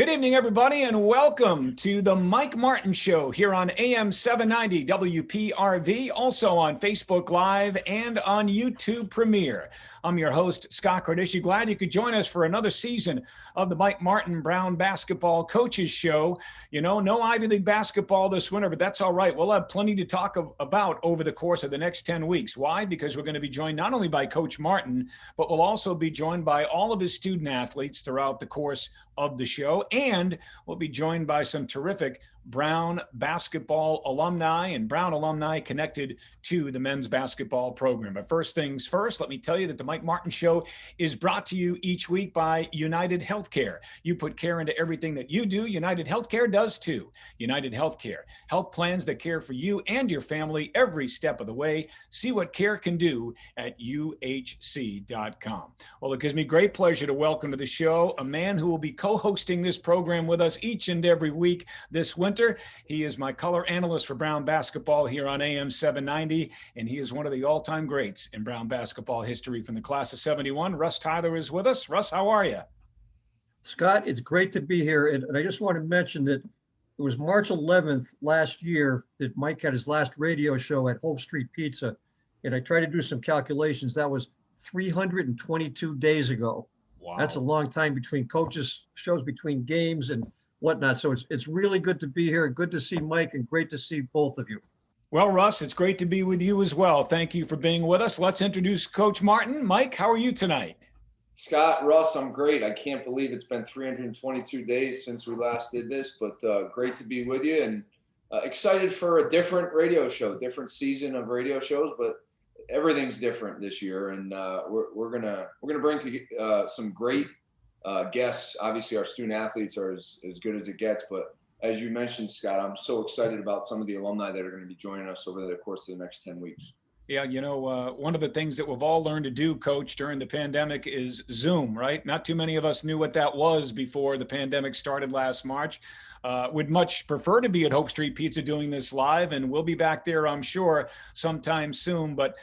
Good evening, everybody, and welcome to the Mike Martin Show here on AM 790 WPRV, also on Facebook Live and on YouTube Premiere. I'm your host, Scott Cardisci. Glad you could join us for another season of the Mike Martin Brown Basketball Coaches Show. You know, no Ivy League basketball this winter, but that's all right. We'll have plenty to talk about over the course of the next 10 weeks. Why? Because we're going to be joined not only by Coach Martin, but we'll also be joined by all of his student athletes throughout the course of the show. And we'll be joined by some terrific Brown basketball alumni and Brown alumni connected to the men's basketball program. But first things first, let me tell you that the Mike Martin Show is brought to you each week by United Healthcare. You put care into everything that you do. United Healthcare does too. United Healthcare, health plans that care for you and your family every step of the way. See what care can do at uhc.com. Well, it gives me great pleasure to welcome to the show a man who will be co-hosting this program with us each and every week this winter. He is my color analyst for Brown basketball here on AM 790, and he is one of the all-time greats in Brown basketball history from the class of 71. Russ Tyler is with us. Russ, how are you? Scott, it's great to be here. And I just want to mention that it was March 11th last year that Mike had his last radio show at Hope Street Pizza. And I tried to do some calculations. That was 322 days ago. Wow. That's a long time between coaches, shows between games and whatnot. So it's really good to be here. Good to see Mike and great to see both of you. Well, Russ, it's great to be with you as well. Thank you for being with us. Let's introduce Coach Martin. Mike, how are you tonight? Scott, Russ, I'm great. I can't believe it's been 322 days since we last did this, but great to be with you and excited for a different radio show, different season of radio shows, but everything's different this year. And we're gonna bring to some great guests. Obviously, our student athletes are as good as it gets, but as you mentioned, Scott, I'm so excited about some of the alumni that are going to be joining us over the course of the next 10 weeks. Yeah, you know, one of the things that we've all learned to do, Coach, during the pandemic is Zoom, right? Not too many of us knew what that was before the pandemic started last March. Would much prefer to be at Hope Street Pizza doing this live, and we'll be back there, I'm sure, sometime soon. But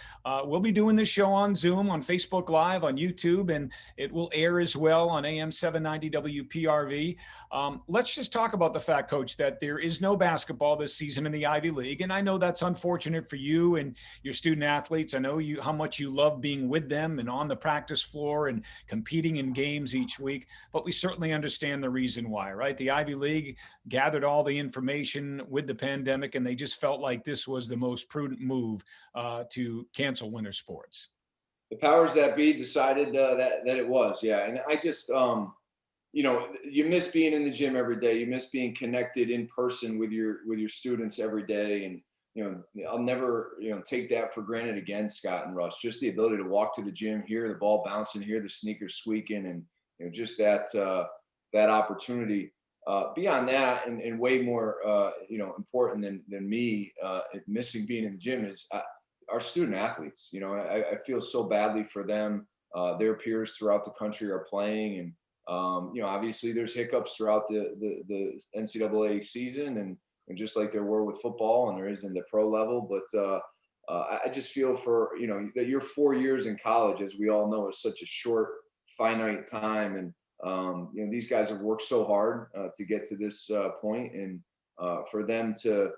we'll be doing this show on Zoom, on Facebook Live, on YouTube, and it will air as well on AM 790 WPRV. Let's just talk about the fact, Coach, that there is no basketball this season in the Ivy League, and I know that's unfortunate for you and your student athletes. I know how much you love being with them and on the practice floor and competing in games each week, but we certainly understand the reason why, right? The Ivy League gathered all the information with the pandemic, and they just felt like this was the most prudent move to cancel winter sports. The powers that be decided that it was, yeah. And I just, you know, you miss being in the gym every day. You miss being connected in person with your students every day. And you know, I'll never, take that for granted again, Scott and Russ. Just the ability to walk to the gym, hear the ball bouncing, hear the sneakers squeaking, and just that opportunity. Beyond that, and way more, important than me missing being in the gym is our student athletes. You know, I feel so badly for them. Their peers throughout the country are playing, and obviously there's hiccups throughout the NCAA season, and just like there were with football and there is in the pro level. But I just feel for, that your 4 years in college, as we all know, is such a short, finite time. And, these guys have worked so hard to get to this point, and for them to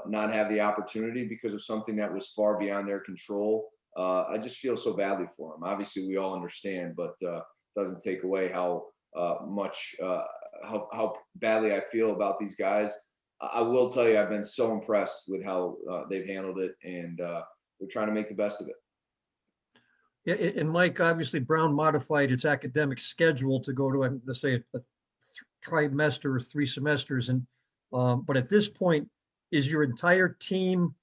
not have the opportunity because of something that was far beyond their control, I just feel so badly for them. Obviously, we all understand, but doesn't take away how badly I feel about these guys. I will tell you, I've been so impressed with how they've handled it, and we're trying to make the best of it. Yeah, and Mike, obviously Brown modified its academic schedule to go to, let's say, a trimester or 3 semesters. And but at this point, is your entire team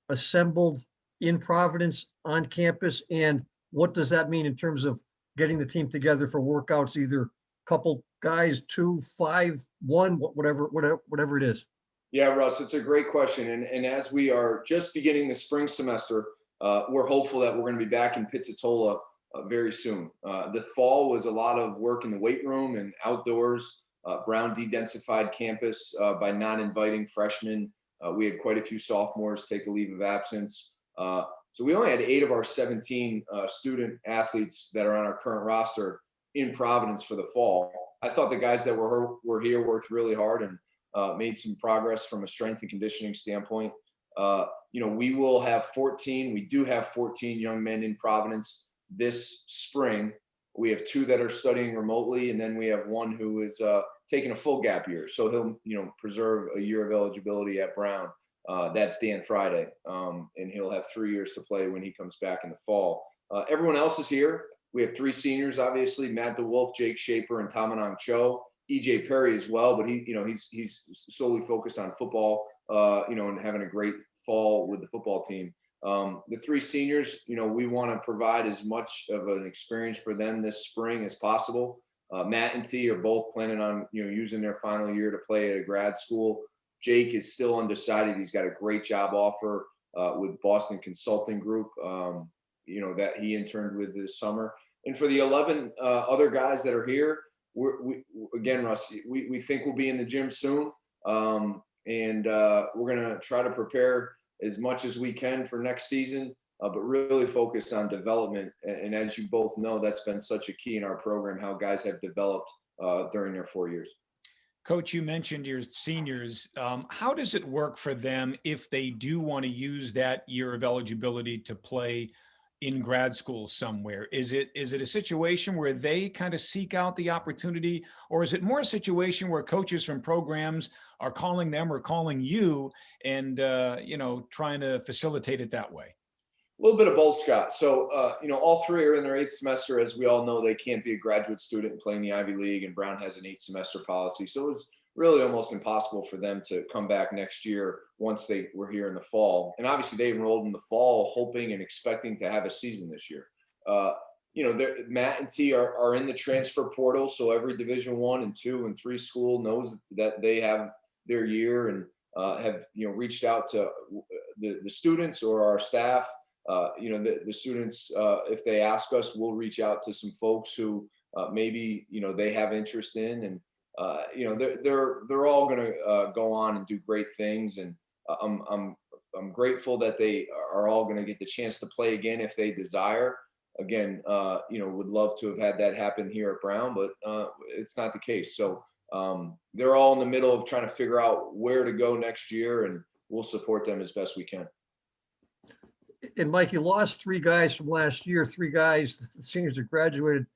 assembled in Providence on campus? And what does that mean in terms of getting the team together for workouts, either couple guys, 2, 5, 1, whatever it is? Yeah, Russ, it's a great question. And as we are just beginning the spring semester, we're hopeful that we're going to be back in Pizzatola very soon. The fall was a lot of work in the weight room and outdoors. Brown de-densified campus by not inviting freshmen. We had quite a few sophomores take a leave of absence. So we only had 8 of our 17 student athletes that are on our current roster in Providence for the fall. I thought the guys that were here worked really hard and made some progress from a strength and conditioning standpoint. We will have 14. We do have 14 young men in Providence this spring. We have 2 that are studying remotely, and then we have 1 who is taking a full gap year. So he'll, preserve a year of eligibility at Brown. That's Dan Friday, and he'll have 3 years to play when he comes back in the fall. Everyone else is here. We have 3 seniors, obviously: Matt DeWolf, Jake Shaper, and Tamanang Cho. EJ Perry as well, but he's solely focused on football, and having a great fall with the football team. The 3 seniors, we want to provide as much of an experience for them this spring as possible. Matt and T are both planning on, using their final year to play at a grad school. Jake is still undecided. He's got a great job offer with Boston Consulting Group, that he interned with this summer. And for the 11 other guys that are here, again, Russ, we think we'll be in the gym soon. And we're going to try to prepare as much as we can for next season, but really focus on development. And as you both know, that's been such a key in our program, how guys have developed during their 4 years. Coach, you mentioned your seniors. How does it work for them if they do want to use that year of eligibility to play in grad school somewhere? Is it a situation where they kind of seek out the opportunity, or is it more a situation where coaches from programs are calling them or calling you and, trying to facilitate it that way? A little bit of both, Scott. So, all 3 are in their 8th semester. As we all know, they can't be a graduate student and play in the Ivy League, and Brown has an 8th semester policy. So it's really almost impossible for them to come back next year once they were here in the fall. And obviously they enrolled in the fall, hoping and expecting to have a season this year. Matt and T are in the transfer portal. So every Division I and II and III school knows that they have their year and have, reached out to the students or our staff. The students, if they ask us, we'll reach out to some folks who maybe, they have interest in, and they're all going to go on and do great things. And I'm grateful that they are all going to get the chance to play again if they desire. Again, would love to have had that happen here at Brown, but it's not the case. So they're all in the middle of trying to figure out where to go next year, and we'll support them as best we can. And Mike, you lost 3 guys from last year, 3 guys, the seniors that graduated,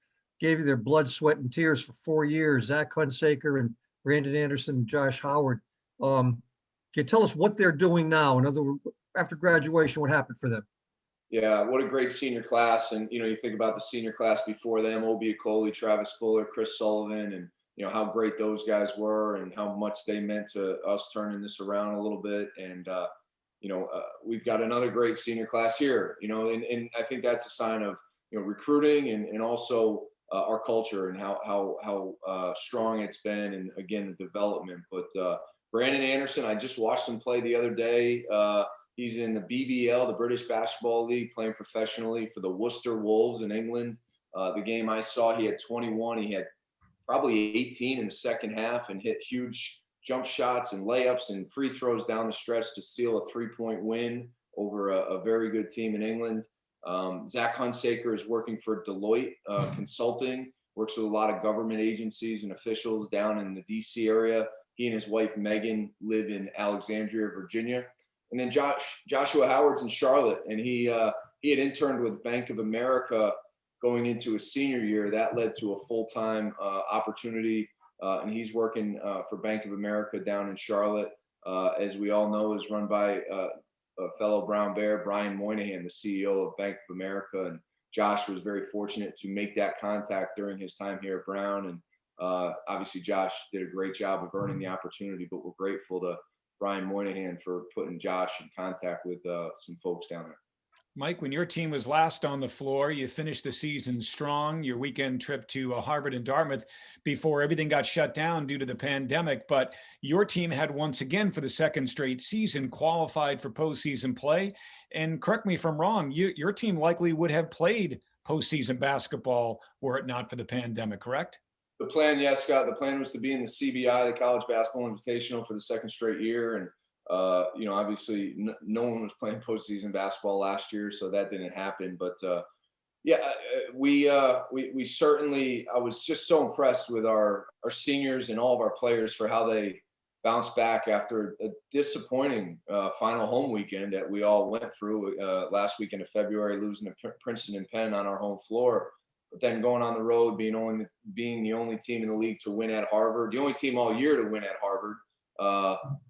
gave you their blood, sweat, and tears for 4 years: Zack Hunsaker and Brandon Anderson and Josh Howard. Can you tell us what they're doing now? In other words, after graduation, what happened for them? Yeah, what a great senior class. And, you think about the senior class before them: Obi Akoli, Travis Fuller, Chris Sullivan, and, how great those guys were and how much they meant to us turning this around a little bit. And, we've got another great senior class here, and I think that's a sign of, recruiting and also our culture and how strong it's been, and again, the development. But Brandon Anderson, I just watched him play the other day. He's in the BBL, the British Basketball League, playing professionally for the Worcester Wolves in England. The game I saw, he had 21. He had probably 18 in the second half and hit huge jump shots and layups and free throws down the stretch to seal a 3-point win over a very good team in England. Zack Hunsaker is working for Deloitte Consulting, works with a lot of government agencies and officials down in the DC area. He and his wife, Megan, live in Alexandria, Virginia. And then Joshua Howard's in Charlotte, and he had interned with Bank of America going into his senior year. That led to a full-time opportunity, and he's working for Bank of America down in Charlotte. As we all know, is run by a fellow Brown Bear, Brian Moynihan, the CEO of Bank of America. And Josh was very fortunate to make that contact during his time here at Brown. And obviously Josh did a great job of earning the opportunity, but we're grateful to Brian Moynihan for putting Josh in contact with some folks down there. Mike, when your team was last on the floor, you finished the season strong, your weekend trip to Harvard and Dartmouth before everything got shut down due to the pandemic. But your team had once again, for the second straight season, qualified for postseason play. And correct me if I'm wrong, your team likely would have played postseason basketball were it not for the pandemic, correct? The plan, yes, Scott. The plan was to be in the CBI, the College Basketball Invitational, for the second straight year. And obviously no one was playing postseason basketball last year, so that didn't happen. But Yeah, we certainly. I was just so impressed with our seniors and all of our players for how they bounced back after a disappointing final home weekend that we all went through last weekend of February, losing to Princeton and Penn on our home floor. But then going on the road, being the only team in the league to win at Harvard, the only team all year to win at Harvard,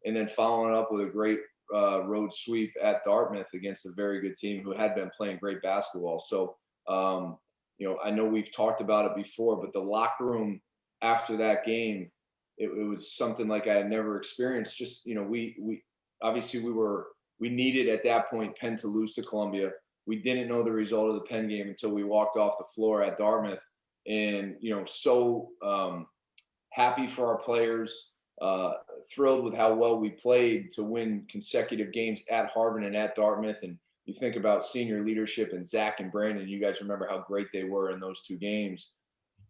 and then following up with a great road sweep at Dartmouth against a very good team who had been playing great basketball. So, I know we've talked about it before, but the locker room after that game, it was something like I had never experienced. Just, we obviously we needed at that point Penn to lose to Columbia. We didn't know the result of the Penn game until we walked off the floor at Dartmouth, and so happy for our players, thrilled with how well we played to win consecutive games at Harvard and at Dartmouth. And you think about senior leadership and Zach and Brandon, you guys remember how great they were in those two games.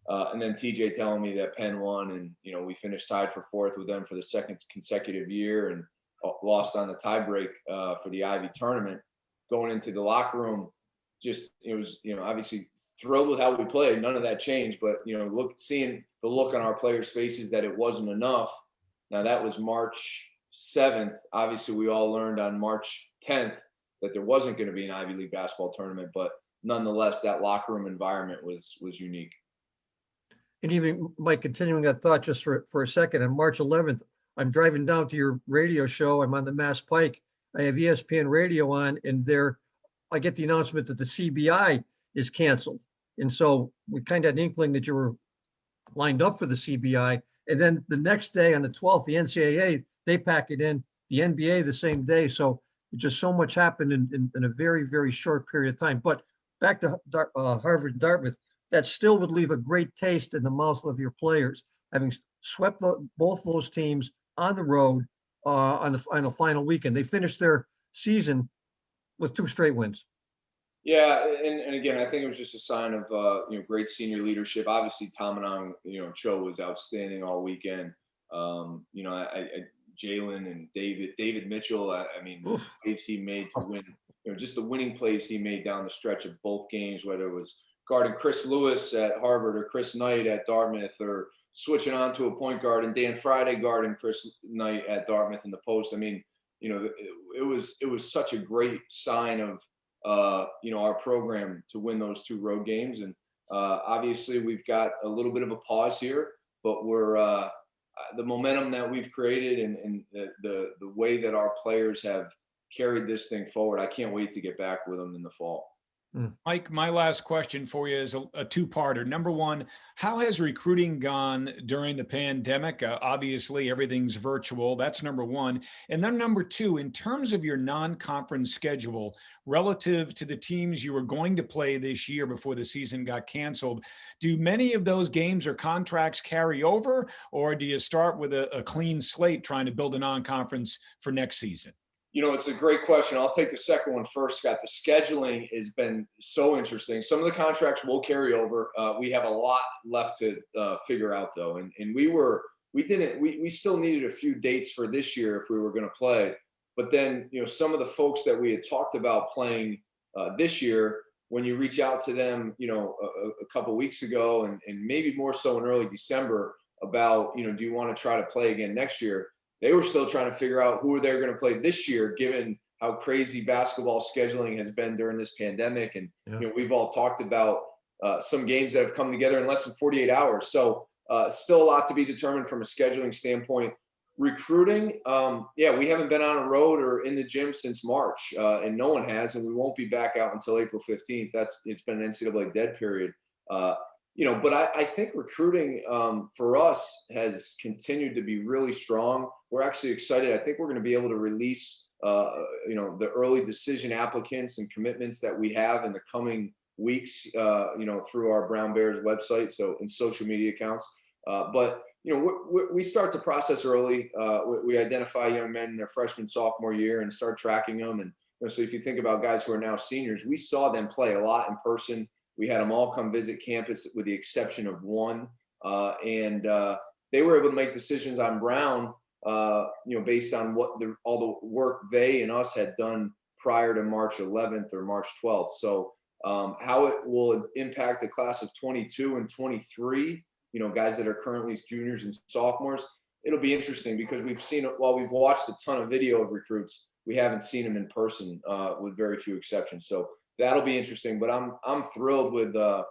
And then TJ telling me that Penn won, and we finished tied for fourth with them for the second consecutive year, and lost on the tiebreak for the Ivy tournament. Going into the locker room, just it was obviously thrilled with how we played. None of that changed, but seeing the look on our players' faces that it wasn't enough. Now that was March 7th. Obviously, we all learned on March 10th that there wasn't going to be an Ivy League basketball tournament, but nonetheless, that locker room environment was unique. And even, Mike, continuing that thought just for a second, on March 11th, I'm driving down to your radio show. I'm on the Mass Pike. I have ESPN radio on, and I get the announcement that the CBI is canceled. And so we kind of had an inkling that you were lined up for the CBI. And then the next day on the 12th, the NCAA, they pack it in, the NBA the same day. So just so much happened in a very, very short period of time. But back to Harvard and Dartmouth, that still would leave a great taste in the mouths of your players, having swept both those teams on the road on the final weekend. They finished their season with 2 straight wins. Yeah, and again, I think it was just a sign of great senior leadership. Obviously, Tom and Cho was outstanding all weekend. Jalen and David Mitchell. I mean, the plays he made to win. Just the winning plays he made down the stretch of both games, whether it was guarding Chris Lewis at Harvard or Chris Knight at Dartmouth, or switching on to a point guard and Dan Friday guarding Chris Knight at Dartmouth in the post. I mean, it was such a great sign of our program to win those 2 road games. And obviously we've got a little bit of a pause here, but we're the momentum that we've created and the way that our players have carried this thing forward. I can't wait to get back with them in the fall. Mike, my last question for you is a 2-parter. Number one, how has recruiting gone during the pandemic? Obviously, everything's virtual. That's number one. And then number 2, in terms of your non-conference schedule, relative to the teams you were going to play this year before the season got canceled, do many of those games or contracts carry over, or do you start with a clean slate trying to build a non-conference for next season? It's a great question. I'll take the second one first, Scott. The scheduling has been so interesting. Some of the contracts will carry over. We have a lot left to figure out, though. And we still needed a few dates for this year if we were going to play. But then, some of the folks that we had talked about playing this year, when you reach out to them, a couple of weeks ago and maybe more so in early December about, do you want to try to play again next year? They were still trying to figure out who they're going to play this year, given how crazy basketball scheduling has been during this pandemic. And, we've all talked about some games that have come together in less than 48 hours. So still a lot to be determined from a scheduling standpoint. Recruiting, we haven't been on a road or in the gym since March, and no one has, and we won't be back out until April 15th. It's been an NCAA dead period. But I think recruiting for us has continued to be really strong. We're actually excited. I think we're going to be able to release, the early decision applicants and commitments that we have in the coming weeks, through our Brown Bears website, and social media accounts. But we start the process early. We identify young men in their freshman, sophomore year and start tracking them. And so if you think about guys who are now seniors, we saw them play a lot in person. We had them all come visit campus with the exception of one. And they were able to make decisions on Brown, based on all the work they and us had done prior to March 11th or March 12th. So How it will impact the class of 22 and 23, guys that are currently juniors and sophomores. It'll be interesting because while we've watched a ton of video of recruits, we haven't seen them in person with very few exceptions. So that'll be interesting. But I'm thrilled with the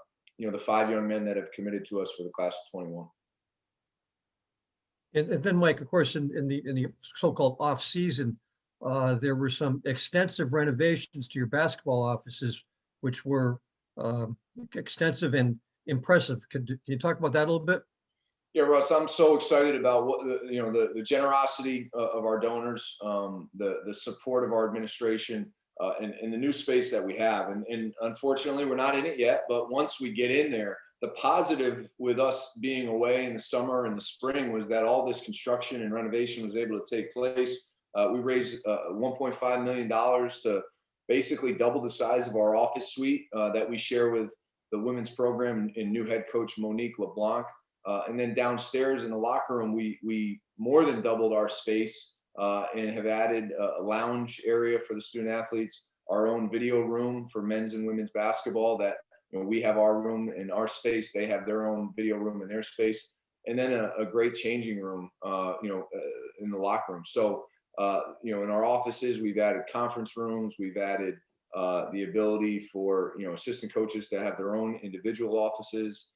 5 young men that have committed to us for the class of 21. And then, Mike, of course, in the so-called off season, there were some extensive renovations to your basketball offices, which were extensive and impressive. Can you talk about that a little bit? Yeah, Russ, I'm so excited about what the generosity of our donors, the support of our administration, and the new space that we have. And unfortunately, we're not in it yet. But once we get in there, the positive with us being away in the summer and the spring was that all this construction and renovation was able to take place. We raised $1.5 million to basically double the size of our office suite that we share with the women's program and new head coach Monique LeBlanc. And then downstairs in the locker room, we more than doubled our space and have added a lounge area for the student athletes, our own video room for men's and women's basketball that we have our room in our space, they have their own video room in their space, and then a great changing room, in the locker room. So, in our offices, we've added conference rooms, we've added the ability for, assistant coaches to have their own individual offices.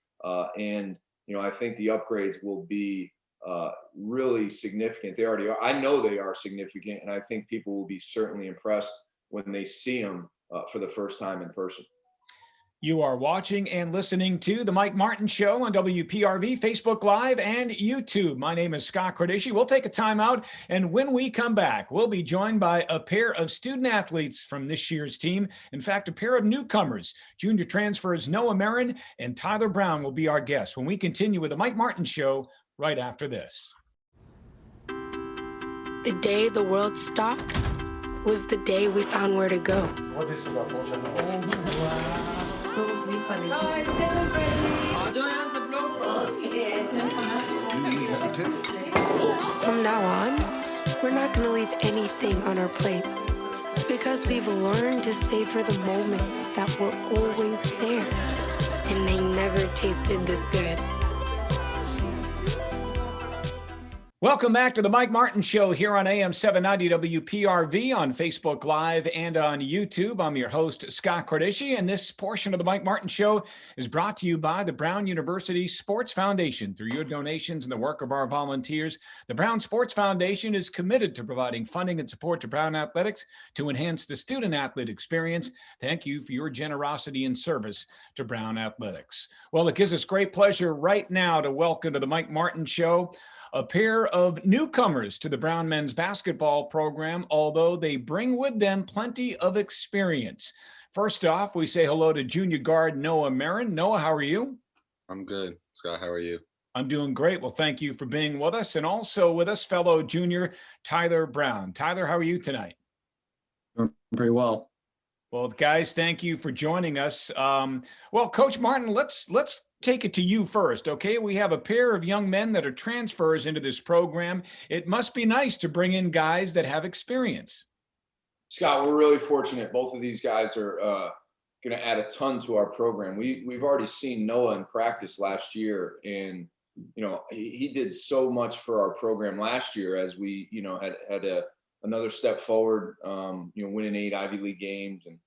And I think the upgrades will be really significant. They already are. I know they are significant, and I think people will be certainly impressed when they see them for the first time in person. You are watching and listening to The Mike Martin Show on WPRV, Facebook Live, and YouTube. My name is Scott Cordisci. We'll take a time out, and when we come back, we'll be joined by a pair of student athletes from this year's team. In fact, a pair of newcomers. Junior transfers Noah Marin and Tyler Brown will be our guests when we continue with The Mike Martin Show right after this. The day the world stopped was the day we found where to go. From now on, we're not going to leave anything on our plates because we've learned to savor the moments that were always there, and they never tasted this good. Welcome back to the Mike Martin Show here on AM 790 WPRV on Facebook Live and on YouTube. I'm your host, Scott Cordisci, and this portion of the Mike Martin Show is brought to you by the Brown University Sports Foundation. Through your donations and the work of our volunteers, the Brown Sports Foundation is committed to providing funding and support to Brown athletics to enhance the student-athlete experience. Thank you for your generosity and service to Brown athletics. Well, it gives us great pleasure right now to welcome to the Mike Martin Show a pair of newcomers to the Brown men's basketball program, although they bring with them plenty of experience. First off, we say hello to junior guard Noah Marin. Noah, how are you? I'm good. Scott, how are you? I'm doing great. Well, thank you for being with us. And also with us, fellow junior Tyler Brown. Tyler, how are you tonight? Doing pretty well. Well, guys, thank you for joining us. Well, Coach Martin, let's take it to you first, okay? We have a pair of young men that are transfers into this program. It must be nice to bring in guys that have experience. Scott, we're really fortunate. Both of these guys are going to add a ton to our program. We've already seen Noah in practice last year, and he did so much for our program last year as we had another step forward. Winning 8 Ivy League games and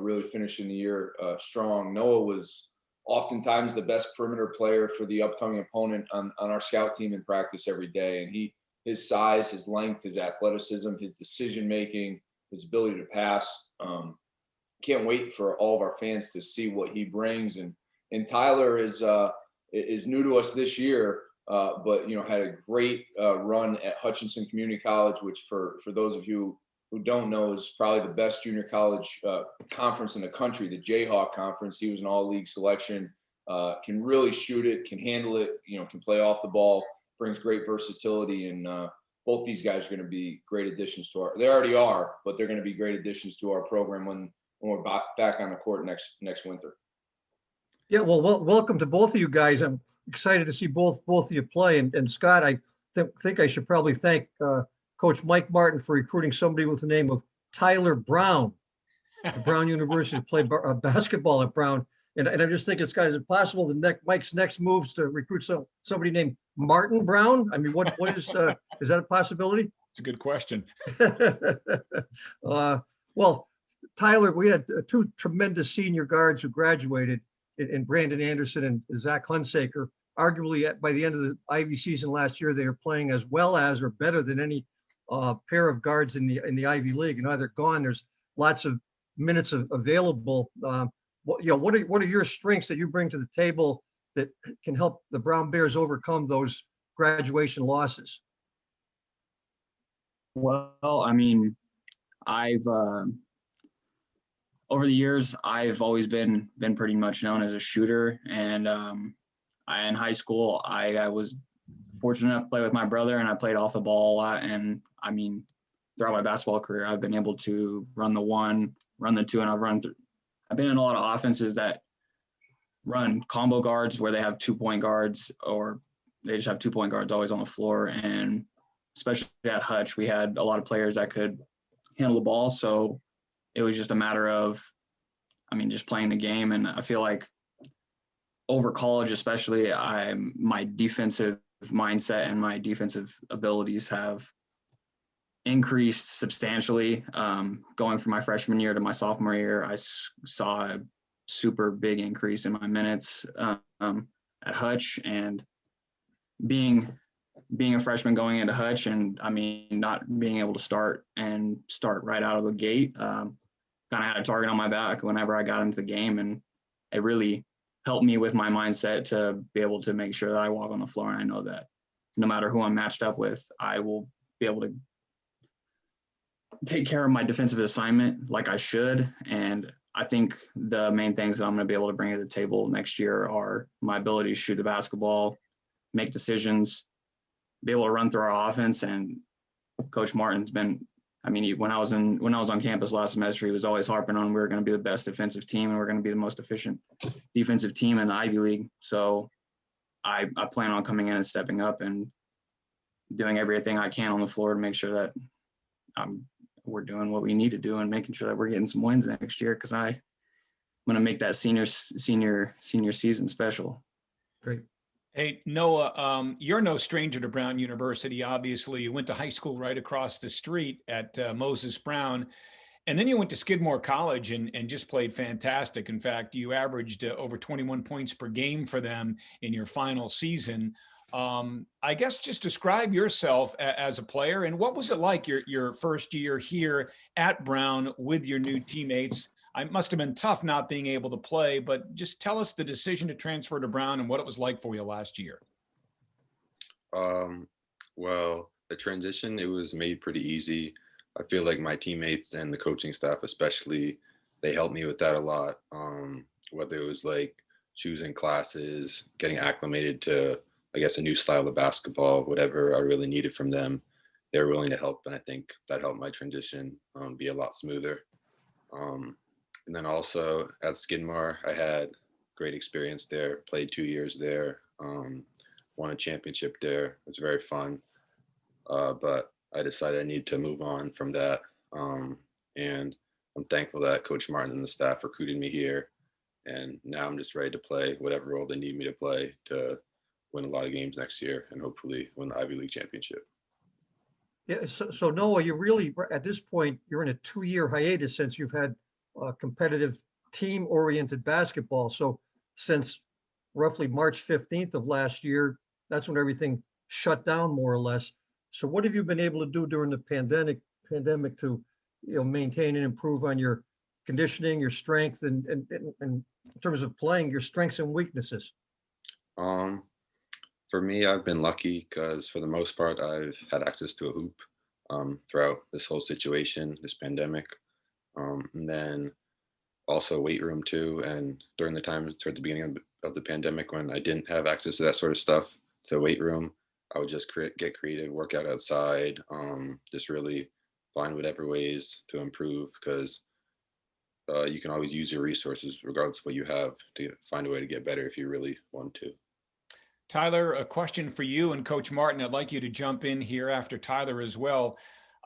really finishing the year strong. Noah was oftentimes the best perimeter player for the upcoming opponent on our scout team in practice every day. And his size, his length, his athleticism, his decision-making, his ability to pass. Can't wait for all of our fans to see what he brings. And Tyler is new to us this year, but had a great run at Hutchinson Community College, which for those of you who don't know is probably the best junior college conference in the country, the Jayhawk Conference. He was an all-league selection, can really shoot it, can handle it, can play off the ball, brings great versatility. And both these guys are going to be great additions to they already are, but they're going to be great additions to our program when we're back on the court next winter. Yeah, well, welcome to both of you guys. I'm excited to see both of you play. And Scott, I think I should probably thank Coach Mike Martin for recruiting somebody with the name of Tyler Brown. Brown University to play basketball at Brown. And I'm just thinking, Scott, is it possible Mike's next moves to recruit somebody named Martin Brown? I mean, what is that a possibility? It's a good question. Well, Tyler, we had two tremendous senior guards who graduated in Brandon Anderson and Zack Hunsaker. Arguably, by the end of the Ivy season last year, they were playing as well as or better than any pair of guards in the Ivy League. And now they're gone. There's lots of minutes available. What are your strengths that you bring to the table that can help the Brown Bears overcome those graduation losses? Well, I mean, I've over the years, I've always been pretty much known as a shooter, and in high school, I was fortunate enough to play with my brother, and I played off the ball a lot. And I mean, throughout my basketball career, I've been able to run the one, run the two, and I've been in a lot of offenses that run combo guards where they have 2-point guards, or they just have 2-point guards always on the floor. And especially at Hutch, we had a lot of players that could handle the ball. So it was just a matter of, I mean, just playing the game. And I feel like over college, especially, my defensive mindset and my defensive abilities have increased substantially. Going from my freshman year to my sophomore year, I saw a super big increase in my minutes at Hutch, and being a freshman going into Hutch, and I mean, not being able to start right out of the gate, kind of had a target on my back whenever I got into the game, and it really helped me with my mindset to be able to make sure that I walk on the floor and I know that no matter who I'm matched up with, I will be able to take care of my defensive assignment like I should. And I think the main things that I'm going to be able to bring to the table next year are my ability to shoot the basketball, make decisions, be able to run through our offense. And Coach Martin's been, I mean, when I was on campus last semester, he was always harping on we were going to be the best defensive team and we're going to be the most efficient defensive team in the Ivy League. So I plan on coming in and stepping up and doing everything I can on the floor to make sure that we're doing what we need to do and making sure that we're getting some wins next year, because I'm going to make that senior season special. Great. Hey, Noah, you're no stranger to Brown University. Obviously, you went to high school right across the street at Moses Brown, and then you went to Skidmore College and just played fantastic. In fact, you averaged over 21 points per game for them in your final season. I guess just describe yourself as a player, and what was it like your first year here at Brown with your new teammates? It must have been tough not being able to play, but just tell us the decision to transfer to Brown and what it was like for you last year. Well, the transition, it was made pretty easy. I feel like my teammates and the coaching staff especially, they helped me with that a lot. Whether it was like choosing classes, getting acclimated to, I guess, a new style of basketball, whatever I really needed from them, they were willing to help. And I think that helped my transition be a lot smoother. And then also at Skidmore, I had great experience there, played 2 years there, won a championship there. It was very fun. But I decided I needed to move on from that. And I'm thankful that Coach Martin and the staff recruited me here. And now I'm just ready to play whatever role they need me to play to win a lot of games next year and hopefully win the Ivy League championship. Yeah. So Noah, you really, at this point, you're in a 2-year hiatus since you've had competitive team-oriented basketball. So since roughly March 15th of last year, that's when everything shut down more or less. So what have you been able to do during the pandemic to, maintain and improve on your conditioning, your strength, and in terms of playing, your strengths and weaknesses? For me, I've been lucky because for the most part, I've had access to a hoop throughout this whole situation, this pandemic. And then also weight room too. And during the time toward the beginning of the pandemic, when I didn't have access to that sort of stuff, to weight room, I would just get creative, work out outside, just really find whatever ways to improve, because you can always use your resources regardless of what you have to find a way to get better if you really want to. Tyler, a question for you and Coach Martin. I'd like you to jump in here after Tyler as well.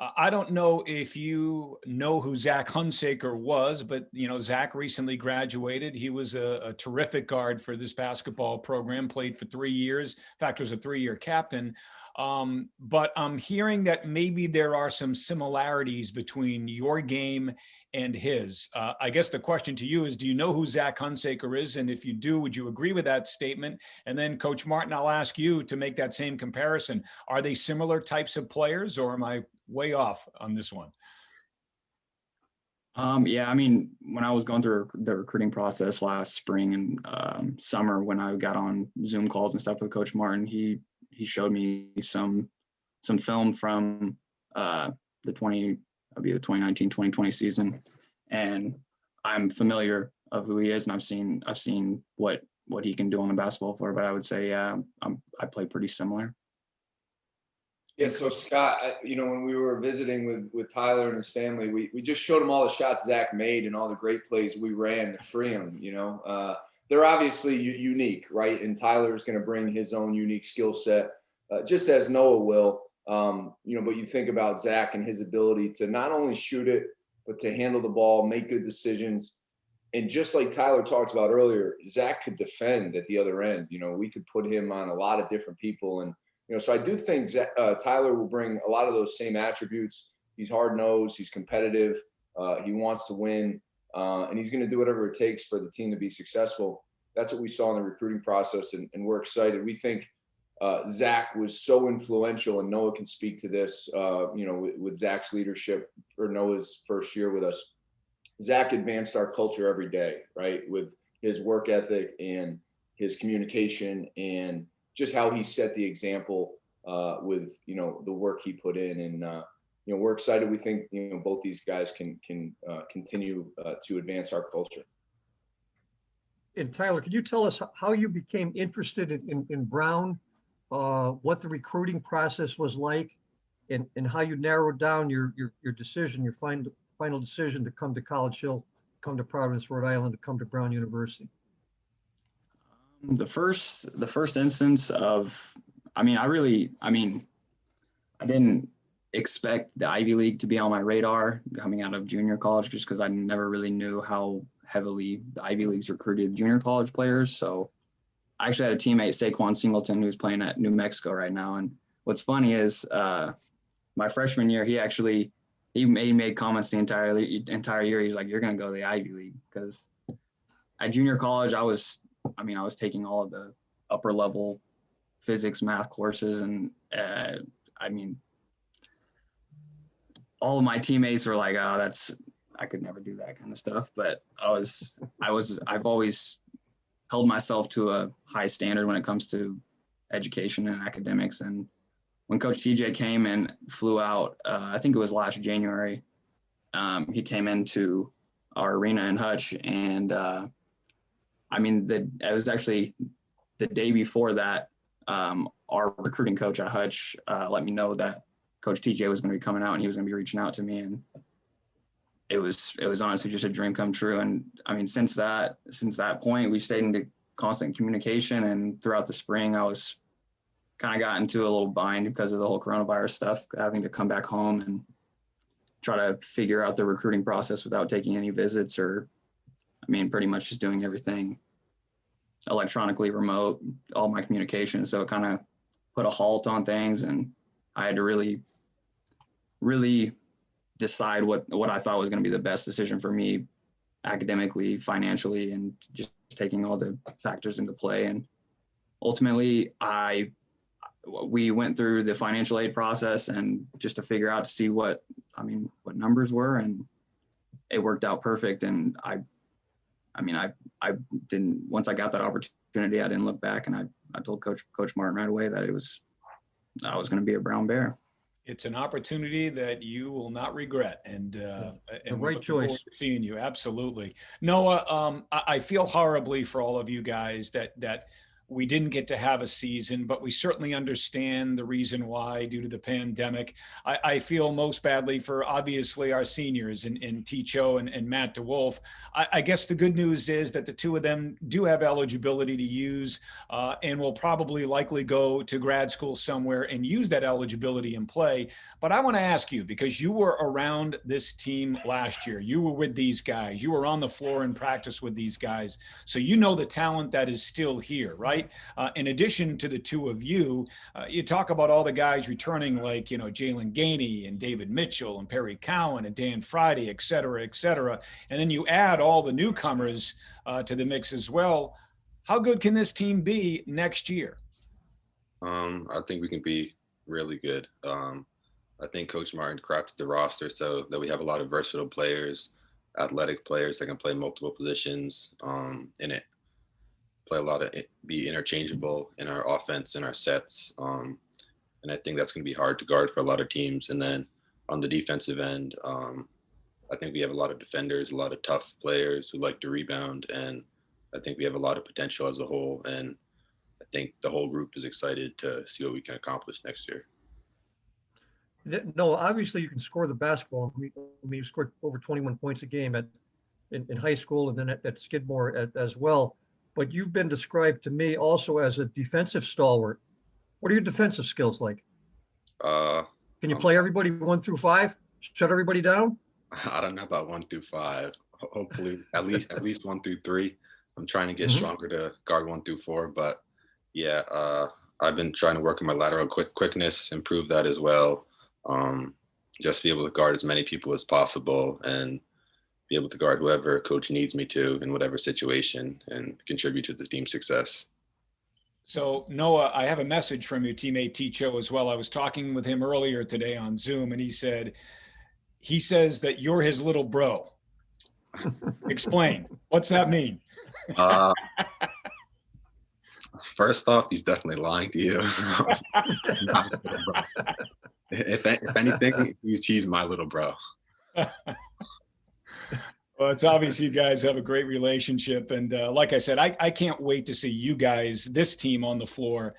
I don't know if you know who Zack Hunsaker was, but Zack recently graduated. He was a terrific guard for this basketball program, played for 3 years. In fact, was a 3-year captain. But I'm hearing that maybe there are some similarities between your game and his. I guess the question to you is, do you know who Zack Hunsaker is? And if you do, would you agree with that statement? And then Coach Martin, I'll ask you to make that same comparison. Are they similar types of players, or am I way off on this one? Yeah, I mean, when I was going through the recruiting process last spring and summer, when I got on Zoom calls and stuff with Coach Martin, he showed me some film from the 2019, 2020 season, and I'm familiar of who he is, and I've seen what he can do on the basketball floor. But I would say, I play pretty similar. Yeah, so Scott, when we were visiting with Tyler and his family, we just showed him all the shots Zack made and all the great plays we ran to free him. They're obviously unique, right? And Tyler's going to bring his own unique skill set, just as Noah will. But you think about Zack and his ability to not only shoot it, but to handle the ball, make good decisions. And just like Tyler talked about earlier, Zack could defend at the other end. We could put him on a lot of different people. And so I do think Tyler will bring a lot of those same attributes. He's hard-nosed, he's competitive, he wants to win, and he's going to do whatever it takes for the team to be successful. That's what we saw in the recruiting process, and we're excited. We think Zack was so influential, and Noah can speak to this, with Zack's leadership for Noah's first year with us. Zack advanced our culture every day, right, with his work ethic and his communication and just how he set the example with the work he put in, and we're excited. We think both these guys can continue to advance our culture. And Tyler, can you tell us how you became interested in Brown, what the recruiting process was like, and how you narrowed down your decision, your final decision to come to College Hill, come to Providence, Rhode Island, to come to Brown University? The first instance of, I didn't expect the Ivy League to be on my radar coming out of junior college, just because I never really knew how heavily the Ivy Leagues recruited junior college players. So I actually had a teammate, Saquon Singleton, who's playing at New Mexico right now. And what's funny is my freshman year, he made comments the entire year. He's like, "You're going to go to the Ivy League," because at junior college, I was taking all of the upper level physics, math courses. And all of my teammates were like, "Oh, I could never do that kind of stuff." But I've always held myself to a high standard when it comes to education and academics. And when Coach TJ came and flew out, I think it was last January, he came into our arena in Hutch, and it was actually the day before that, our recruiting coach at Hutch let me know that Coach TJ was going to be coming out and he was going to be reaching out to me. And it was honestly just a dream come true. And since that point, we stayed into constant communication. And throughout the spring, I was kind of got into a little bind because of the whole coronavirus stuff, having to come back home and try to figure out the recruiting process without taking any visits, or pretty much just doing everything electronically, remote, all my communication. So it kind of put a halt on things, and I had to really, really decide what I thought was going to be the best decision for me academically, financially, and just taking all the factors into play. And ultimately, we went through the financial aid process and just to figure out to see what numbers were, and it worked out perfect. And I didn't, once I got that opportunity, I didn't look back, and I told Coach Martin right away that I was going to be a Brown Bear. It's an opportunity that you will not regret, and the right choice. Seeing you, absolutely. Noah, I feel horribly for all of you guys that we didn't get to have a season, but we certainly understand the reason why due to the pandemic. I feel most badly for obviously our seniors in Ticho and Matt DeWolf. I guess the good news is that the two of them do have eligibility to use and will probably likely go to grad school somewhere and use that eligibility and play. But I want to ask you, because you were around this team last year, you were with these guys, you were on the floor in practice with these guys, so you know the talent that is still here, right? In addition to the two of you, you talk about all the guys returning like, Jalen Gainey and David Mitchell and Perry Cowan and Dan Friday, et cetera, et cetera. And then you add all the newcomers to the mix as well. How good can this team be next year? I think we can be really good. I think Coach Martin crafted the roster so that we have a lot of versatile players, athletic players that can play multiple positions in it. Play a lot of be interchangeable in our offense and our sets. And I think that's going to be hard to guard for a lot of teams. And then on the defensive end, I think we have a lot of defenders, a lot of tough players who like to rebound. And I think we have a lot of potential as a whole. And I think the whole group is excited to see what we can accomplish next year. No, obviously you can score the basketball. I mean, you scored over 21 points a game in high school and then at Skidmore as well. But you've been described to me also as a defensive stalwart. What are your defensive skills like? Can you play everybody 1 through 5? Shut everybody down? I don't know about 1 through 5. Hopefully at least 1 through 3. I'm trying to get stronger to guard 1 through 4. But yeah, I've been trying to work on my lateral quickness, improve that as well. Just be able to guard as many people as possible and be able to guard whoever coach needs me to in whatever situation and contribute to the team's success. So Noah, I have a message from your teammate Ticho as well. I was talking with him earlier today on Zoom and he says that you're his little bro. Explain. What's that mean? First off, he's definitely lying to you. If anything, he's my little bro. Well, it's obvious you guys have a great relationship. And like I said, I can't wait to see you guys, this team on the floor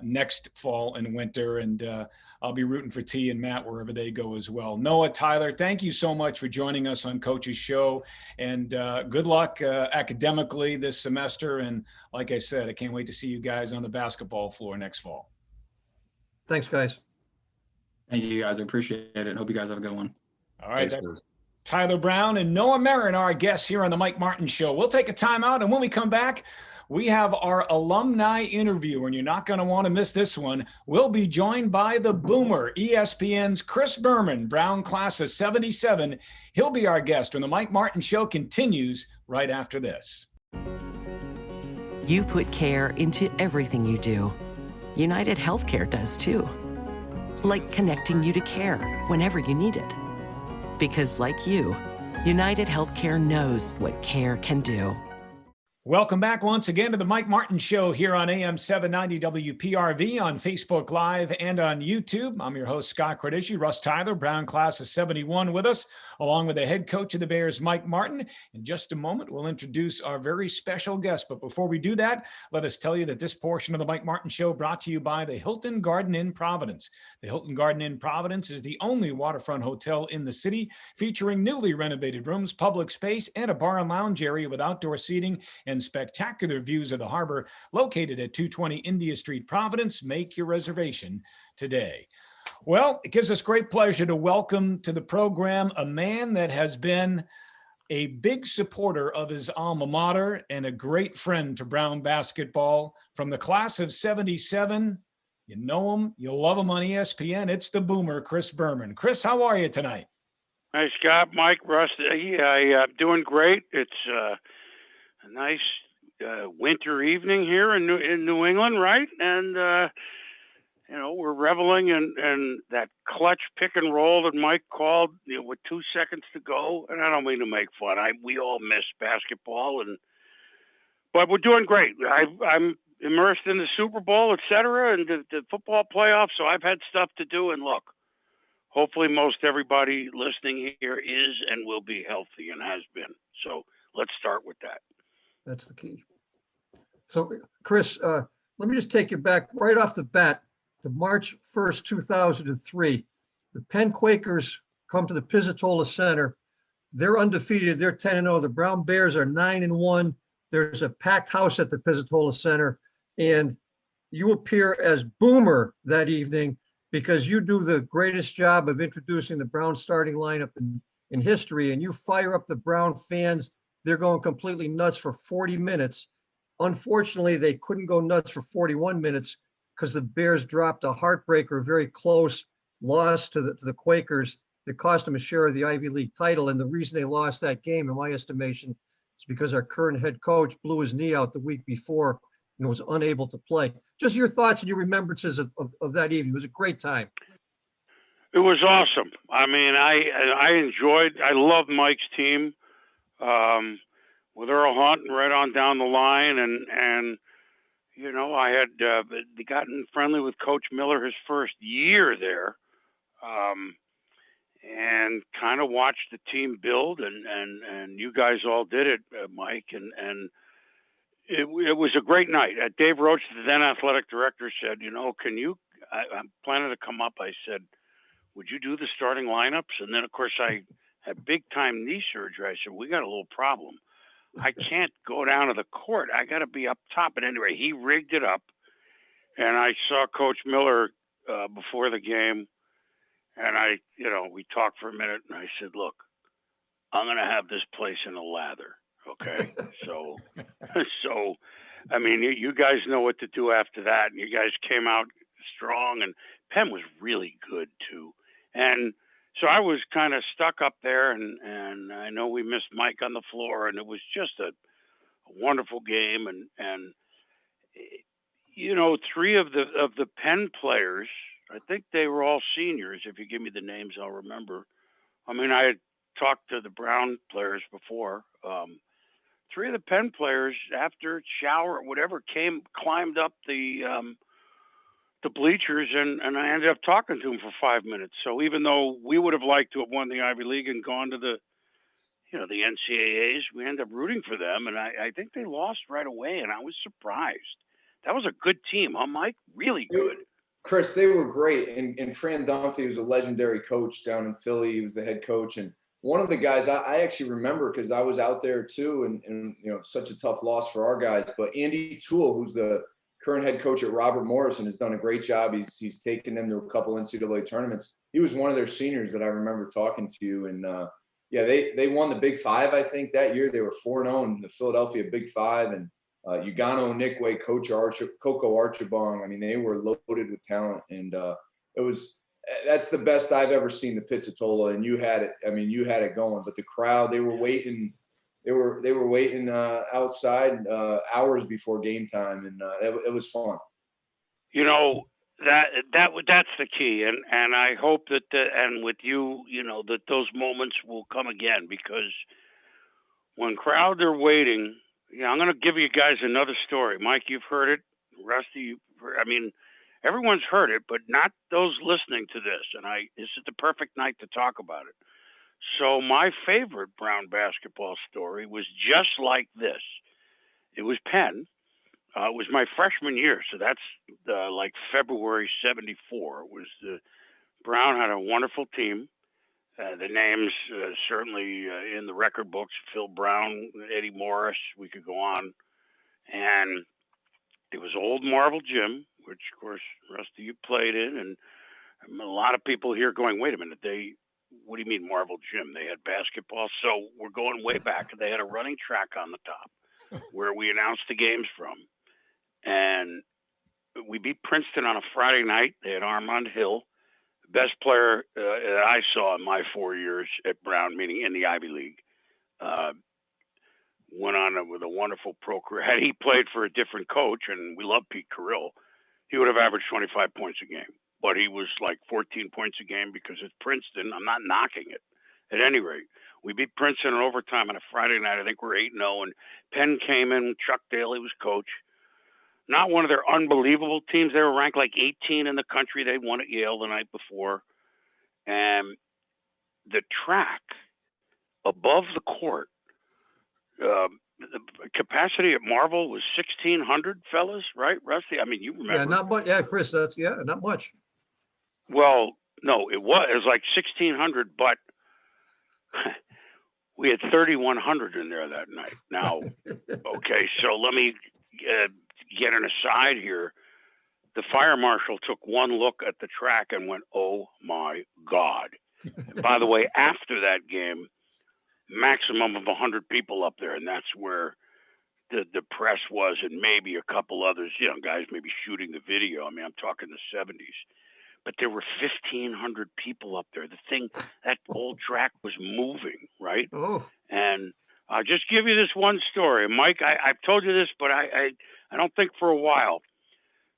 next fall and winter. And I'll be rooting for T and Matt wherever they go as well. Noah, Tyler, thank you so much for joining us on Coach's Show. And good luck academically this semester. And like I said, I can't wait to see you guys on the basketball floor next fall. Thanks, guys. Thank you, guys. I appreciate it. Hope you guys have a good one. All right. That's Tyler Brown and Noah Marin, our guests here on the Mike Martin Show. We'll take a timeout, and when we come back, we have our alumni interview, and you're not going to want to miss this one. We'll be joined by the Boomer, ESPN's Chris Berman, Brown class of 77. He'll be our guest when the Mike Martin Show continues right after this. You put care into everything you do. United Healthcare does too. Like connecting you to care whenever you need it. Because like you, United Healthcare knows what care can do. Welcome back once again to the Mike Martin Show here on AM 790 WPRV on Facebook Live and on YouTube. I'm your host, Scott Credici. Russ Tyler, Brown class of 71 with us, along with the head coach of the Bears, Mike Martin. In just a moment, we'll introduce our very special guest. But before we do that, let us tell you that this portion of the Mike Martin Show brought to you by the Hilton Garden Inn Providence. The Hilton Garden Inn Providence is the only waterfront hotel in the city, featuring newly renovated rooms, public space, and a bar and lounge area with outdoor seating and spectacular views of the harbor, located at 220 India Street, Providence. Make your reservation today. Well, it gives us great pleasure to welcome to the program a man that has been a big supporter of his alma mater and a great friend to Brown basketball. From the class of 77, you know him, you'll love him on ESPN. It's the Boomer, Chris Berman. Chris, how are you tonight? Hi, Scott, Mike, Russ. I'm doing great. It's a nice winter evening here in New England, right? And we're reveling in that clutch pick and roll that Mike called with 2 seconds to go. And I don't mean to make fun. We all miss basketball, but we're doing great. I'm immersed in the Super Bowl, et cetera, and the football playoffs. So I've had stuff to do. And look, hopefully most everybody listening here is and will be healthy and has been. So let's start with that. That's the key. So Chris, let me just take you back right off the bat to March 1st, 2003. The Penn Quakers come to the Pizzatola Center. They're undefeated. They're 10-0. The Brown Bears are 9-1. There's a packed house at the Pizzatola Center, and you appear as Boomer that evening because you do the greatest job of introducing the Brown starting lineup in history, and you fire up the Brown fans. They're going completely nuts for 40 minutes. Unfortunately, they couldn't go nuts for 41 minutes because the Bears dropped a heartbreaker, very close loss to the Quakers that cost them a share of the Ivy League title. And the reason they lost that game, in my estimation, is because our current head coach blew his knee out the week before and was unable to play. Just your thoughts and your remembrances of that evening. It was a great time. It was awesome. I mean, I loved Mike's team. With Earl Hunt and right on down the line, and you know, I had gotten friendly with Coach Miller his first year there, and kind of watched the team build, and you guys all did it, Mike, and it was a great night. Dave Roach, the then athletic director, said, you know, I'm planning to come up. I said, would you do the starting lineups? And then, of course, I had big time knee surgery. I said, we got a little problem. I can't go down to the court. I got to be up top. But anyway, he rigged it up. And I saw Coach Miller before the game. And we talked for a minute. And I said, look, I'm going to have this place in a lather. Okay. So, I mean, you guys know what to do after that. And you guys came out strong. And Penn was really good, too. And so I was kind of stuck up there, and I know we missed Mike on the floor, and it was just a wonderful game. And you know, three of the Penn players, I think they were all seniors. If you give me the names, I'll remember. I mean, I had talked to the Brown players before. Three of the Penn players, after shower or whatever, climbed up the bleachers, and I ended up talking to him for 5 minutes. So even though we would have liked to have won the Ivy League and gone to the NCAAs, we ended up rooting for them, and I think they lost right away, and I was surprised. That was a good team, huh, Mike? Really good. Chris, they were great, and Fran Dunphy was a legendary coach down in Philly. He was the head coach, and one of the guys I actually remember because I was out there too, and you know, such a tough loss for our guys. But Andy Toole, who's the current head coach at Robert Morrison, has done a great job. He's taken them to a couple NCAA tournaments. He was one of their seniors that I remember talking to you. And yeah, they won the Big Five, I think, that year. They were 4-0 in the Philadelphia Big Five. And Ugano Nikwe, Coco Archibong. I mean, they were loaded with talent. And that's the best I've ever seen the Pizzatola. And you had it. I mean, you had it going. But the crowd, they were waiting. They were waiting outside hours before game time, and it was fun. You know, that's the key, and I hope that and with you, you know, that those moments will come again, because when crowds are waiting, I'm going to give you guys another story. Mike, you've heard it. Rusty, everyone's heard it, but not those listening to this. And this is the perfect night to talk about it. So my favorite Brown basketball story was just like this. It was Penn. It was my freshman year, so that's like February '74. Brown had a wonderful team. The names certainly in the record books: Phil Brown, Eddie Morris. We could go on, and it was old Marble Gym, which of course Rusty, you played in, and a lot of people here going, "Wait a minute, what do you mean Marble Gym? They had basketball?" So we're going way back. They had a running track on the top where we announced the games from. And we beat Princeton on a Friday night. They had Armand Hill, the best player that I saw in my 4 years at Brown, meaning in the Ivy League. Went on with a wonderful pro career. Had he played for a different coach, and we love Pete Carrill, he would have averaged 25 points a game. But he was like 14 points a game because it's Princeton. I'm not knocking it. At any rate, we beat Princeton in overtime on a Friday night. I think we're 8-0, and Penn came in. Chuck Daly was coach. Not one of their unbelievable teams. They were ranked like 18 in the country. They won at Yale the night before. And the track above the court, the capacity at Marvel was 1,600 fellas, right, Rusty? I mean, you remember? Yeah, not much. Yeah, Chris, that's not much. Well, no, it was like 1,600, but we had 3,100 in there that night. Now, okay, so let me get an aside here. The fire marshal took one look at the track and went, "Oh my God!" And by the way, after that game, maximum of 100 people up there, and that's where the press was, and maybe a couple others, guys maybe shooting the video. I mean, I'm talking the 70s, but there were 1,500 people up there. The thing, that old track was moving, right? Oh, And I'll just give you this one story, Mike. I've told you this, but I don't think for a while.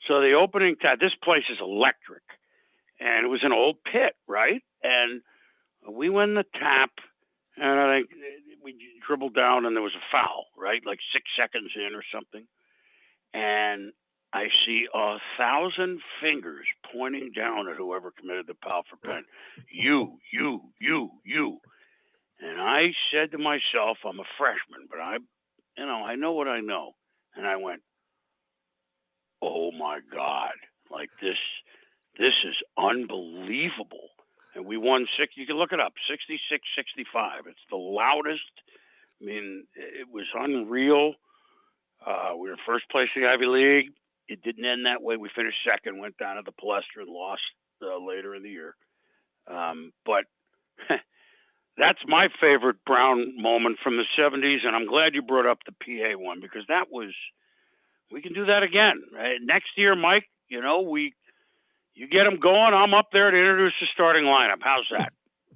So the opening this place is electric, and it was an old pit, right? And we win the tap, and I think we dribbled down, and there was a foul, right? Like 6 seconds in or something. And I see 1,000 fingers pointing down at whoever committed the foul for Penn. You. And I said to myself, I'm a freshman, but I know what I know. And I went, oh my God, like this is unbelievable. And we won you can look it up, 66-65. It's the loudest. I mean, it was unreal. We were first place in the Ivy League. It didn't end that way. We finished second, went down to the Palestra and lost later in the year. But that's my favorite Brown moment from the 70s, and I'm glad you brought up the PA one, because we can do that again. Right? Next year, Mike, you get them going, I'm up there to introduce the starting lineup. How's that?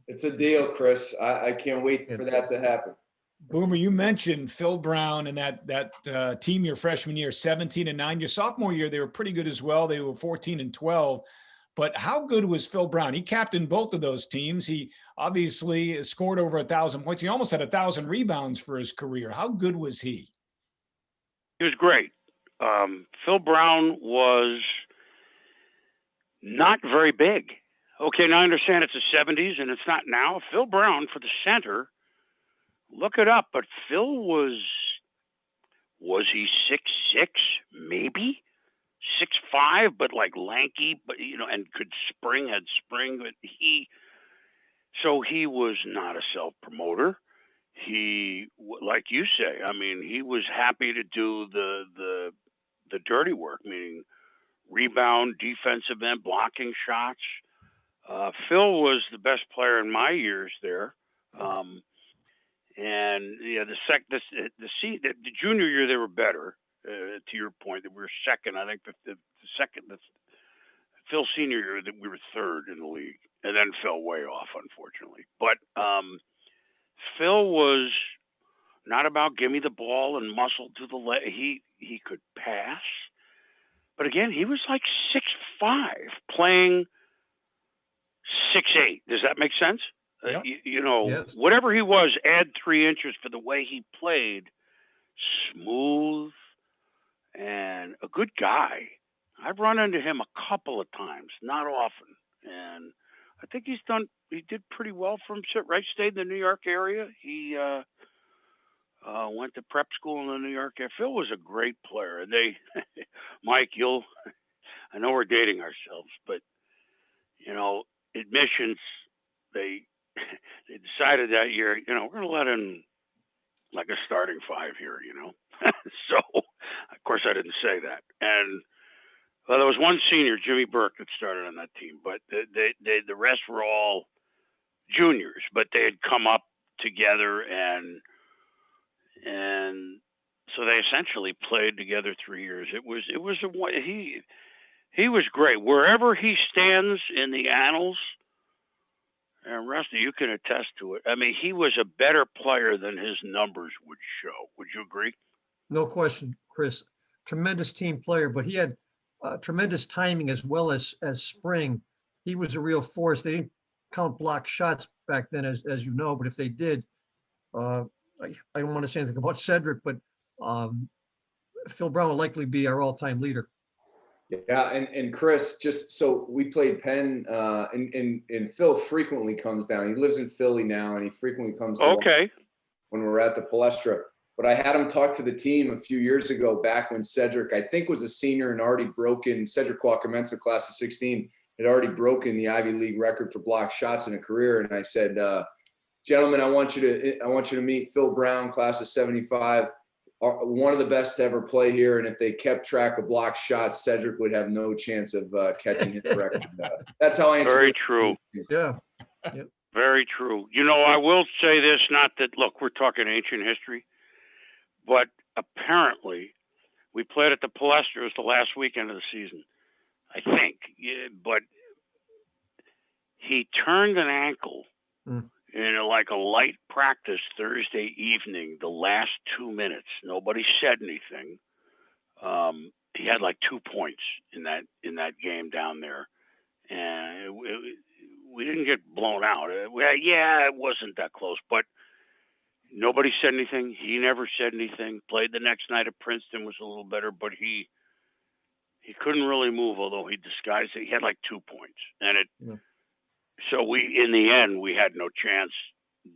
It's a deal, Chris. I can't wait for that to happen. Boomer, you mentioned Phil Brown and that team your freshman year, 17-9. Your sophomore year, they were pretty good as well. They were 14-12. But how good was Phil Brown? He captained both of those teams. He obviously scored over 1,000 points. He almost had 1,000 rebounds for his career. How good was he? He was great. Phil Brown was not very big. Okay, now I understand it's the 70s and it's not now. Phil Brown, for the center, look it up, but Phil was he 6'6", maybe? 6'5", but like lanky, but and had spring, but he was not a self-promoter. He, like you say, I mean, he was happy to do the dirty work, meaning rebound, defensive end, blocking shots. Phil was the best player in my years there. And yeah, the junior year they were better. To your point, that we were second. I think the Phil senior year that we were third in the league, and then fell way off, unfortunately. But Phil was not about give me the ball and muscle to the leg. He could pass, but again, he was like 6'5", playing 6'8". Does that make sense? Yep. Yes. Whatever he was, add 3 inches for the way he played. Smooth and a good guy. I've run into him a couple of times, not often, and I think he did pretty well for himself. Right, stayed in the New York area. He went to prep school in the New York area. Phil was a great player, and Mike, I know we're dating ourselves, but admissions, they decided that year, we're going to let in like a starting 5 here, So, of course, I didn't say that. And there was one senior, Jimmy Burke, that started on that team, but the rest were all juniors, but they had come up together, and so they essentially played together 3 years. He was great. Wherever he stands in the annals, and Rusty, you can attest to it. I mean, he was a better player than his numbers would show. Would you agree? no question, Chris. Tremendous team player, but he had tremendous timing as well as spring. He was a real force. They didn't count block shots back then, as you know, but if they did, I don't want to say anything about Cedric, but Phil Brown will likely be our all-time leader. Yeah, and Chris, just so we played Penn, and Phil frequently comes down. He lives in Philly now, and he frequently comes down Okay. when we're at the Palestra. but I had him talk to the team a few years ago, back when Cedric, I think, was a senior and already broken, Cedric Quacamenza, class of 16, had already broken the Ivy League record for blocked shots in a career. And I said, gentlemen, I want you to meet Phil Brown, class of 75, one of the best to ever play here. And if they kept track of blocked shots, Cedric would have no chance of catching his record. That's how I answered. Very true. Yeah. Very true. You know, I will say this, not that, look, we're talking ancient history, but apparently we played at the Palesters the last weekend of the season, I think. Yeah, but he turned an ankle in like a light practice Thursday evening, the last 2 minutes. Nobody said anything. He had like 2 points in that game down there, and we didn't get blown out. Yeah, it wasn't that close, but nobody said anything. He never said anything. Played the next night at Princeton, was a little better, but he couldn't really move, although he disguised it. He had like 2 points, and so in the end, we had no chance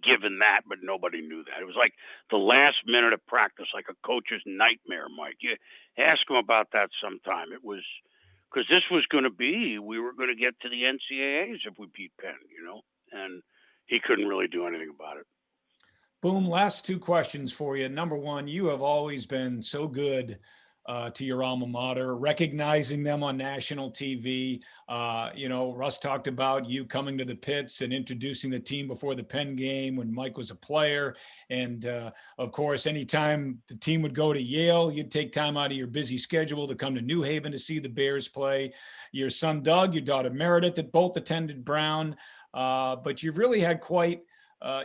given that, but nobody knew that. It was like the last minute of practice, like a coach's nightmare, Mike. You ask him about that sometime. It was because this was going to be, we were going to get to the NCAAs if we beat Penn, and he couldn't really do anything about it. Boom. Last 2 questions for you. Number one, you have always been so good to your alma mater, recognizing them on national TV. Russ talked about you coming to the pits and introducing the team before the Penn game when Mike was a player. And of course, anytime the team would go to Yale, you'd take time out of your busy schedule to come to New Haven to see the Bears play. Your son, Doug, your daughter, Meredith, that both attended Brown. But you've really had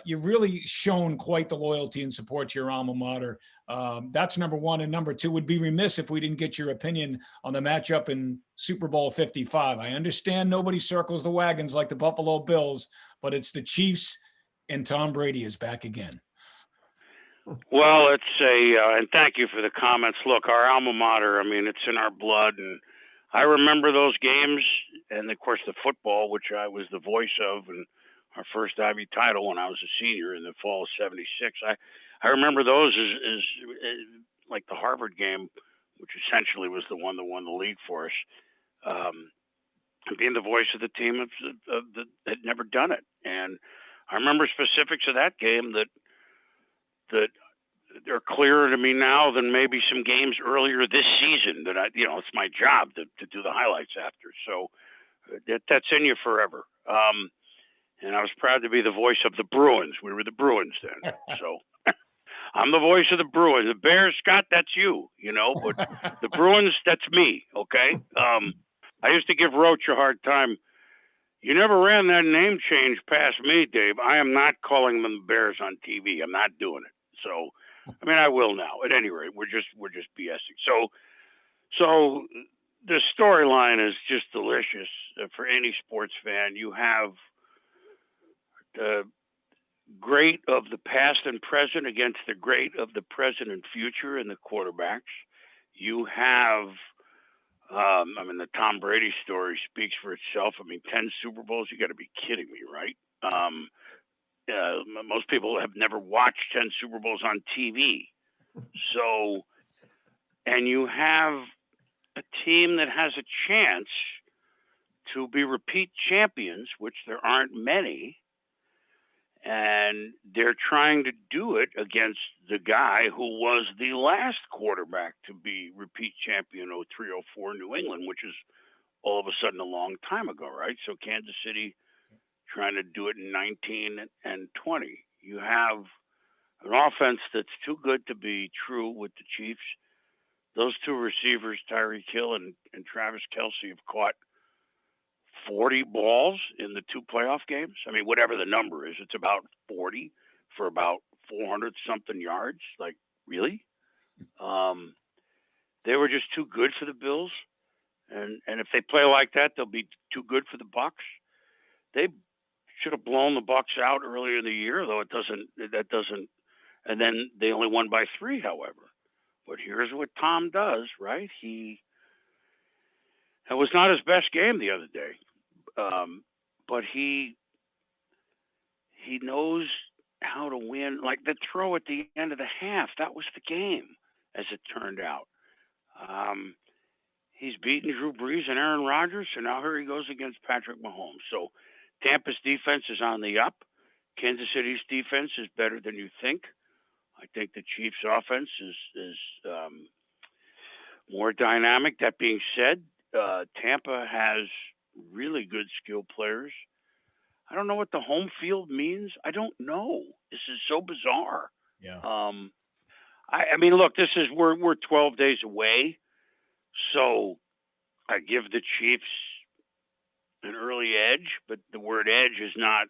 you've really shown quite the loyalty and support to your alma mater. That's number one. And number two, would be remiss if we didn't get your opinion on the matchup in Super Bowl 55. I understand nobody circles the wagons like the Buffalo Bills, but it's the Chiefs, and Tom Brady is back again. Well, and thank you for the comments. Look, our alma mater, I mean, it's in our blood. And I remember those games, and of course the football, which I was the voice of, and our first Ivy title when I was a senior in the fall of '76. I remember those as like the Harvard game, which essentially was the one that won the league for us. Being the voice of the team that had never done it, and I remember specifics of that game that are clearer to me now than maybe some games earlier this season. That it's my job to do the highlights after. So that's in you forever. And I was proud to be the voice of the Bruins. We were the Bruins then. So I'm the voice of the Bruins. The Bears, Scott, that's you, but the Bruins, that's me, okay? I used to give Roach a hard time. You never ran that name change past me, Dave. I am not calling them the Bears on TV. I'm not doing it. So, I mean, I will now. At any rate, we're just BSing. So the storyline is just delicious for any sports fan. You have the great of the past and present against the great of the present and future in the quarterbacks. You have, the Tom Brady story speaks for itself. 10 Super Bowls, you got to be kidding me, right? Most people have never watched 10 Super Bowls on TV. So, and you have a team that has a chance to be repeat champions, which there aren't many. And they're trying to do it against the guy who was the last quarterback to be repeat champion 03-04 New England, which is all of a sudden a long time ago, right? So Kansas City trying to do it in 19 and 20. You have an offense that's too good to be true with the Chiefs. Those two receivers, Tyreek Hill and Travis Kelce, have caught 40 balls in the 2 playoff games. Whatever the number is, it's about 40 for about 400 something yards. Like, really? They were just too good for the Bills. And if they play like that, they'll be too good for the Bucs. They should have blown the Bucs out earlier in the year, though that doesn't, and then they only won by 3, however. But here's what Tom does, right? It was not his best game the other day. But he knows how to win. Like the throw at the end of the half, that was the game, as it turned out. He's beaten Drew Brees and Aaron Rodgers, so now here he goes against Patrick Mahomes. So Tampa's defense is on the up. Kansas City's defense is better than you think. I think the Chiefs' offense is more dynamic. That being said, Tampa has really good skilled players. I don't know what the home field means. I don't know. This is so bizarre. Yeah. I mean, look, we're 12 days away, so I give the Chiefs an early edge, but the word edge is not.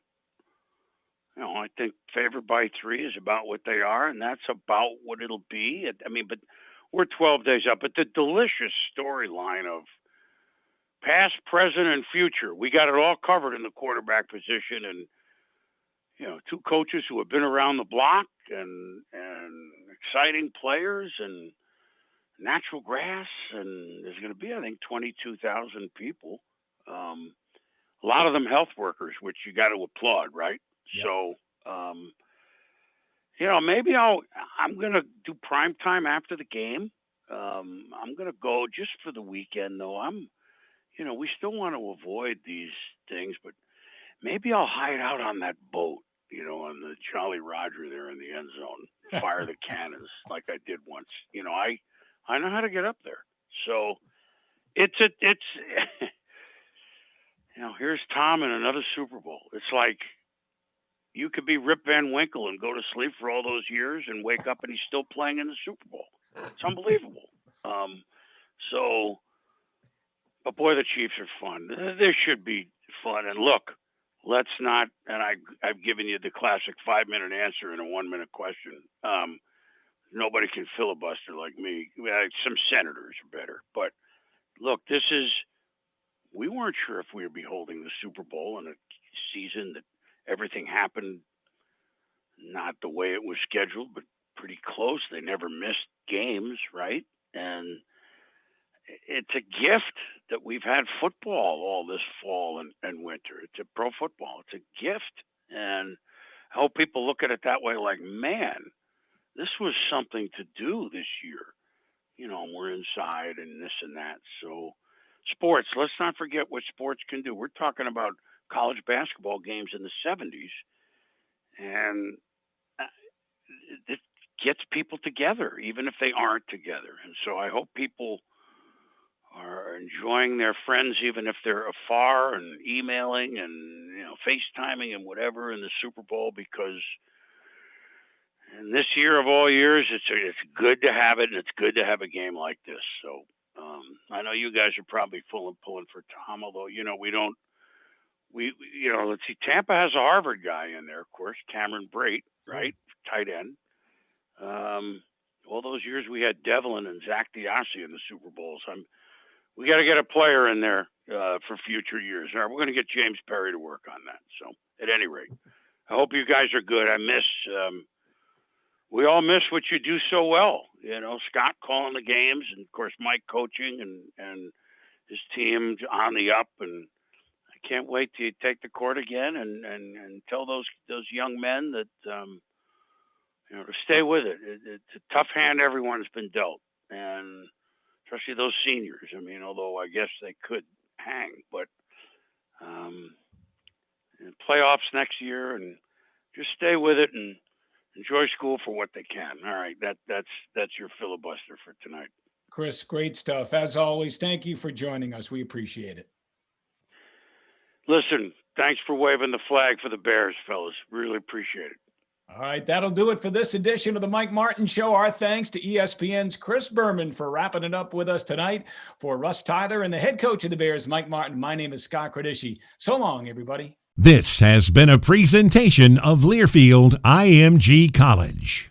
I think favored by 3 is about what they are, and that's about what it'll be. I mean, but we're 12 days up. But the delicious storyline of past, present, and future, we got it all covered in the quarterback position, and 2 coaches who have been around the block, and exciting players, and natural grass, and there's going to be, I think, 22,000 people. A lot of them health workers, which you got to applaud, right? Yep. So, maybe I'm going to do prime time after the game. I'm going to go just for the weekend, though. We still want to avoid these things, but maybe I'll hide out on that boat, on the Jolly Roger there in the end zone, fire the cannons like I did once. I know how to get up there. So it's here's Tom in another Super Bowl. It's like you could be Rip Van Winkle and go to sleep for all those years and wake up and he's still playing in the Super Bowl. It's unbelievable. But boy, the Chiefs are fun. They should be fun. And look, let's not, and I've given you the classic 5-minute answer in a 1-minute question. Nobody can filibuster like me. Some senators are better. But look, we weren't sure if we would be holding the Super Bowl in a season that everything happened not the way it was scheduled, but pretty close. They never missed games, right? And it's a gift that we've had football all this fall and winter. It's a pro football. It's a gift. And I hope people look at it that way, like, man, this was something to do this year. We're inside and this and that. So sports, let's not forget what sports can do. We're talking about college basketball games in the 70s, and it gets people together, even if they aren't together. And so I hope people are enjoying their friends, even if they're afar, and emailing and FaceTiming and whatever in the Super Bowl, because in this year of all years, it's good to have it, and it's good to have a game like this. So I know you guys are probably pulling for Tom, although we don't. Let's see. Tampa has a Harvard guy in there, of course, Cameron Brate, right, tight end. All those years we had Devlin and Zach Diassi in the Super Bowls. We got to get a player in there for future years. All right, we're going to get James Perry to work on that. So, at any rate, I hope you guys are good. We all miss what you do so well. Scott calling the games, and of course Mike coaching, and his team on the up. And I can't wait to take the court again and tell those young men that to stay with it. It's a tough hand everyone's been dealt, and especially those seniors. I mean, although I guess they could hang, but playoffs next year, and just stay with it and enjoy school for what they can. All right, that's your filibuster for tonight. Chris, great stuff. As always, thank you for joining us. We appreciate it. Listen, thanks for waving the flag for the Bears, fellas. Really appreciate it. All right, that'll do it for this edition of the Mike Martin Show. Our thanks to ESPN's Chris Berman for wrapping it up with us tonight. For Russ Tyler and the head coach of the Bears, Mike Martin, my name is Scott Credisci. So long, everybody. This has been a presentation of Learfield IMG College.